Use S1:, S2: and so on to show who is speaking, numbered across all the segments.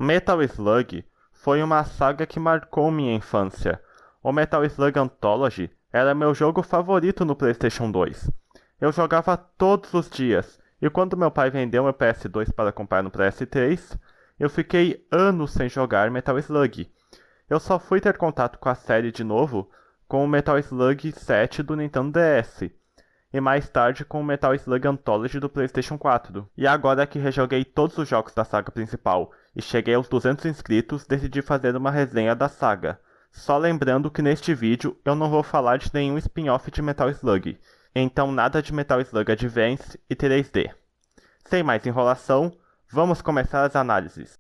S1: Metal Slug foi uma saga que marcou minha infância. O Metal Slug Anthology era meu jogo favorito no PlayStation 2. Eu jogava todos os dias, e quando meu pai vendeu meu PS2 para comprar no PS3, eu fiquei anos sem jogar Metal Slug. Eu só fui ter contato com a série de novo com o Metal Slug 7 do Nintendo DS, e mais tarde com o Metal Slug Anthology do PlayStation 4. E agora que rejoguei todos os jogos da saga principal e cheguei aos 200 inscritos, decidi fazer uma resenha da saga. Só lembrando que neste vídeo eu não vou falar de nenhum spin-off de Metal Slug, então nada de Metal Slug Advance e 3D. Sem mais enrolação, vamos começar as análises.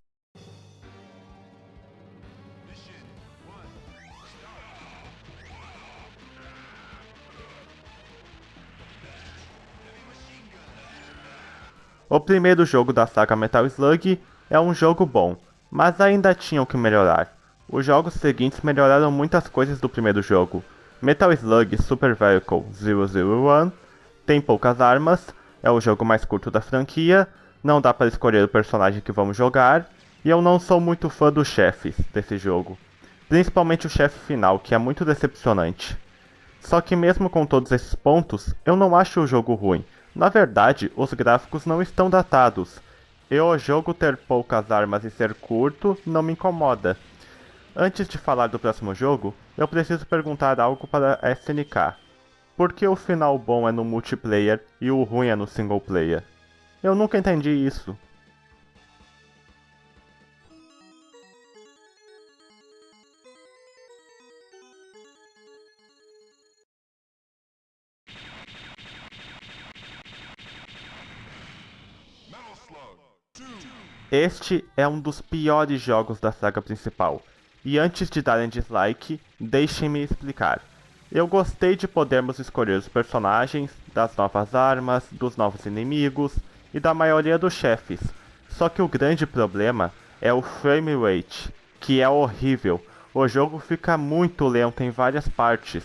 S1: O primeiro jogo da saga Metal Slug é um jogo bom, mas ainda tinha o que melhorar. Os jogos seguintes melhoraram muitas coisas do primeiro jogo. Metal Slug Super Vehicle 001 tem poucas armas, é o jogo mais curto da franquia, não dá para escolher o personagem que vamos jogar, e eu não sou muito fã dos chefes desse jogo, principalmente o chefe final, que é muito decepcionante. Só que mesmo com todos esses pontos, eu não acho o jogo ruim. Na verdade, os gráficos não estão datados. E o jogo ter poucas armas e ser curto não me incomoda. Antes de falar do próximo jogo, eu preciso perguntar algo para a SNK. Por que o final bom é no multiplayer e o ruim é no single player? Eu nunca entendi isso. Este é um dos piores jogos da saga principal, e antes de darem dislike, deixem-me explicar. Eu gostei de podermos escolher os personagens, das novas armas, dos novos inimigos e da maioria dos chefes, só que o grande problema é o frame rate, que é horrível. O jogo fica muito lento em várias partes.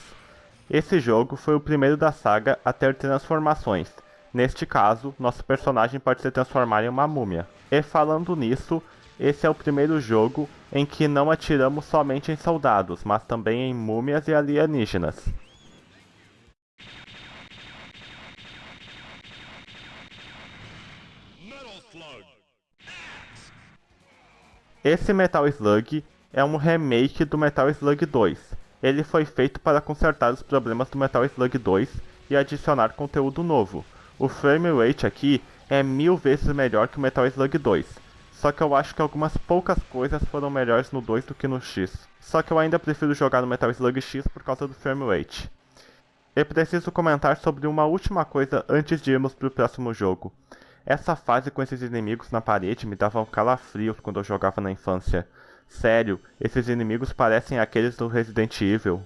S1: Esse jogo foi o primeiro da saga a ter transformações. Neste caso, nosso personagem pode se transformar em uma múmia. E falando nisso, esse é o primeiro jogo em que não atiramos somente em soldados, mas também em múmias e alienígenas. Esse Metal Slug é um remake do Metal Slug 2. Ele foi feito para consertar os problemas do Metal Slug 2 e adicionar conteúdo novo. O frame rate aqui é 1000 vezes melhor que o Metal Slug 2. Só que eu acho que algumas poucas coisas foram melhores no 2 do que no X. Só que eu ainda prefiro jogar no Metal Slug X por causa do frame rate. E preciso comentar sobre uma última coisa antes de irmos para o próximo jogo. Essa fase com esses inimigos na parede me dava calafrios quando eu jogava na infância. Sério, esses inimigos parecem aqueles do Resident Evil.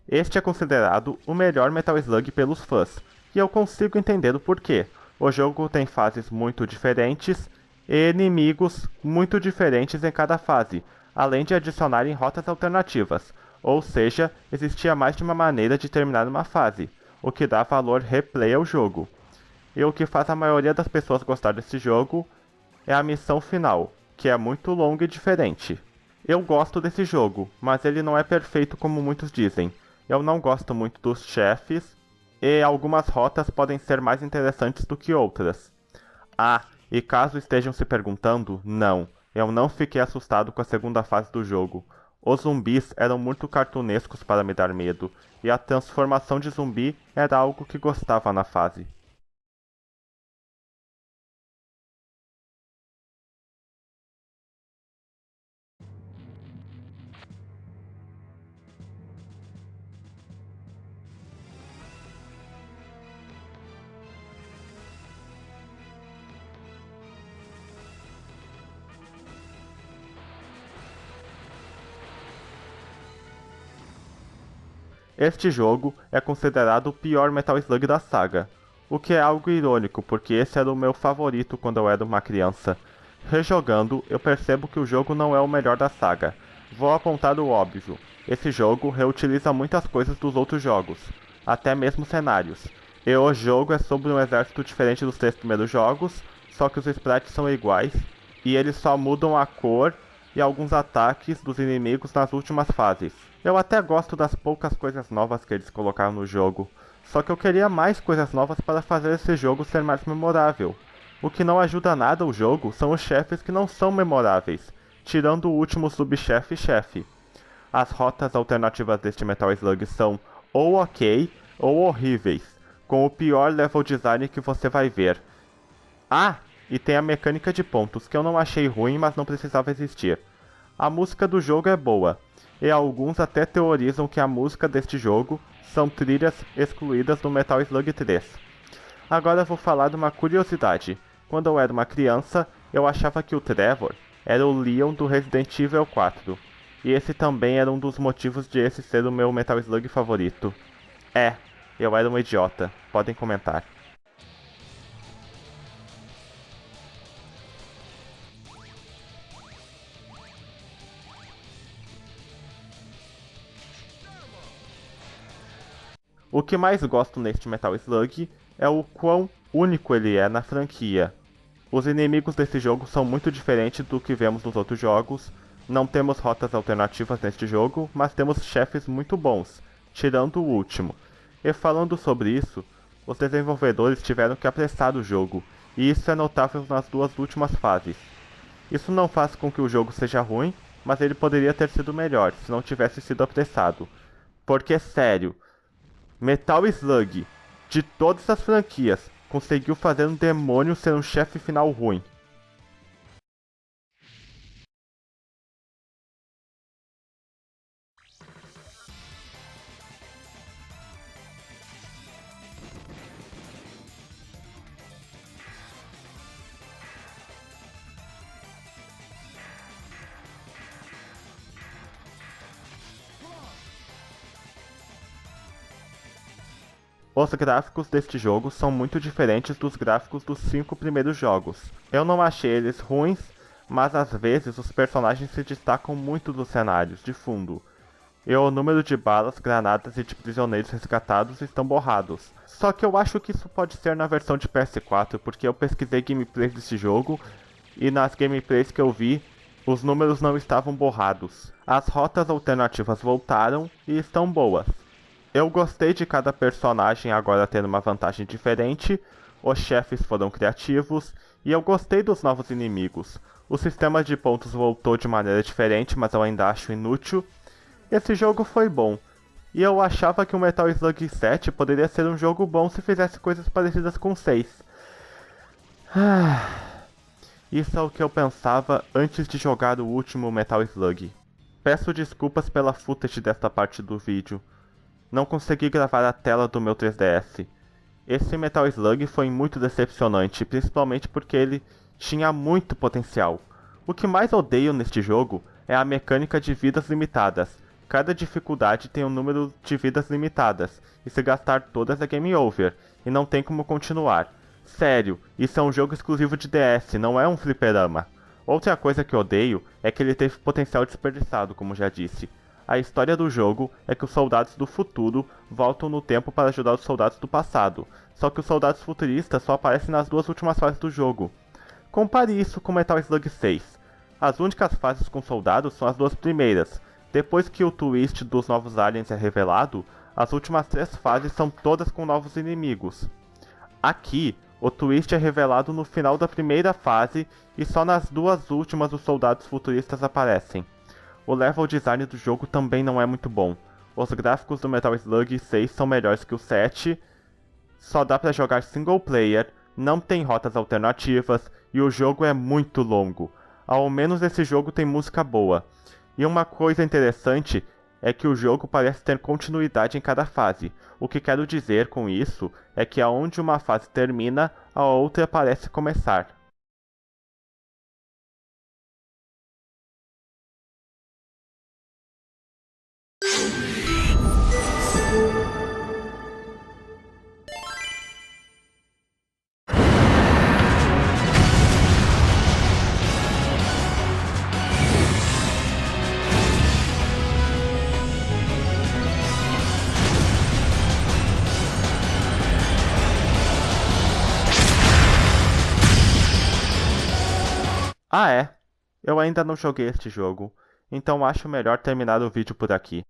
S1: Este é considerado o melhor Metal Slug pelos fãs, e eu consigo entender o porquê. O jogo tem fases muito diferentes e inimigos muito diferentes em cada fase, além de adicionarem rotas alternativas, ou seja, existia mais de uma maneira de terminar uma fase, o que dá valor replay ao jogo. E o que faz a maioria das pessoas gostar desse jogo é a missão final, que é muito longa e diferente. Eu gosto desse jogo, mas ele não é perfeito como muitos dizem. Eu não gosto muito dos chefes, e algumas rotas podem ser mais interessantes do que outras. Ah, e caso estejam se perguntando, não, eu não fiquei assustado com a segunda fase do jogo. Os zumbis eram muito cartunescos para me dar medo, e a transformação de zumbi era algo que gostava na fase. Este jogo é considerado o pior Metal Slug da saga. o que é algo irônico, porque esse era o meu favorito quando eu era uma criança. Rejogando, eu percebo que o jogo não é o melhor da saga. Vou apontar o óbvio. Esse jogo reutiliza muitas coisas dos outros jogos, até mesmo cenários. E o jogo é sobre um exército diferente dos 3 primeiros jogos, só que os sprites são iguais, e eles só mudam a cor e alguns ataques dos inimigos nas últimas fases. Eu até gosto das poucas coisas novas que eles colocaram no jogo, só que eu queria mais coisas novas para fazer esse jogo ser mais memorável. O que não ajuda nada o jogo são os chefes que não são memoráveis, tirando o último subchefe e chefe. As rotas alternativas deste Metal Slug são ou ok ou horríveis, com o pior level design que você vai ver. Ah, e tem a mecânica de pontos, que eu não achei ruim, mas não precisava existir. A música do jogo é boa, e alguns até teorizam que a música deste jogo são trilhas excluídas do Metal Slug 3. Agora vou falar de uma curiosidade. Quando eu era uma criança, eu achava que o Trevor era o Leon do Resident Evil 4. E esse também era um dos motivos de esse ser o meu Metal Slug favorito. É, eu era um idiota. Podem comentar. O que mais gosto neste Metal Slug é o quão único ele é na franquia. Os inimigos desse jogo são muito diferentes do que vemos nos outros jogos. Não temos rotas alternativas neste jogo, mas temos chefes muito bons, tirando o último. E falando sobre isso, os desenvolvedores tiveram que apressar o jogo, e isso é notável nas duas últimas fases. Isso não faz com que o jogo seja ruim, mas ele poderia ter sido melhor se não tivesse sido apressado. Porque, sério, Metal Slug, de todas as franquias, conseguiu fazer um demônio ser um chefe final ruim. Os gráficos deste jogo são muito diferentes dos gráficos dos 5 primeiros jogos. Eu não achei eles ruins, mas às vezes os personagens se destacam muito dos cenários de fundo. E o número de balas, granadas e de prisioneiros resgatados estão borrados. Só que eu acho que isso pode ser na versão de PS4, porque eu pesquisei gameplays desse jogo e nas gameplays que eu vi, os números não estavam borrados. As rotas alternativas voltaram e estão boas. Eu gostei de cada personagem agora tendo uma vantagem diferente, os chefes foram criativos e eu gostei dos novos inimigos. O sistema de pontos voltou de maneira diferente, mas eu ainda acho inútil. Esse jogo foi bom, e eu achava que o Metal Slug 7 poderia ser um jogo bom se fizesse coisas parecidas com o 6. Isso é o que eu pensava antes de jogar o último Metal Slug. Peço desculpas pela footage desta parte do vídeo. Não consegui gravar a tela do meu 3DS. Esse Metal Slug foi muito decepcionante, principalmente porque ele tinha muito potencial. O que mais odeio neste jogo é a mecânica de vidas limitadas. Cada dificuldade tem um número de vidas limitadas, e se gastar todas é game over, e não tem como continuar. Sério, isso é um jogo exclusivo de DS, não é um fliperama. Outra coisa que odeio é que ele teve potencial desperdiçado, como já disse. A história do jogo é que os soldados do futuro voltam no tempo para ajudar os soldados do passado, só que os soldados futuristas só aparecem nas duas últimas fases do jogo. Compare isso com Metal Slug 6. As únicas fases com soldados são as duas primeiras. Depois que o twist dos novos aliens é revelado, as últimas 3 fases são todas com novos inimigos. Aqui, o twist é revelado no final da primeira fase e só nas duas últimas os soldados futuristas aparecem. O level design do jogo também não é muito bom. Os gráficos do Metal Slug 6 são melhores que o 7, só dá pra jogar single player, não tem rotas alternativas e o jogo é muito longo. Ao menos esse jogo tem música boa. E uma coisa interessante é que o jogo parece ter continuidade em cada fase. O que quero dizer com isso é que aonde uma fase termina, a outra parece começar. Ah, é? Eu ainda não joguei este jogo, então acho melhor terminar o vídeo por aqui.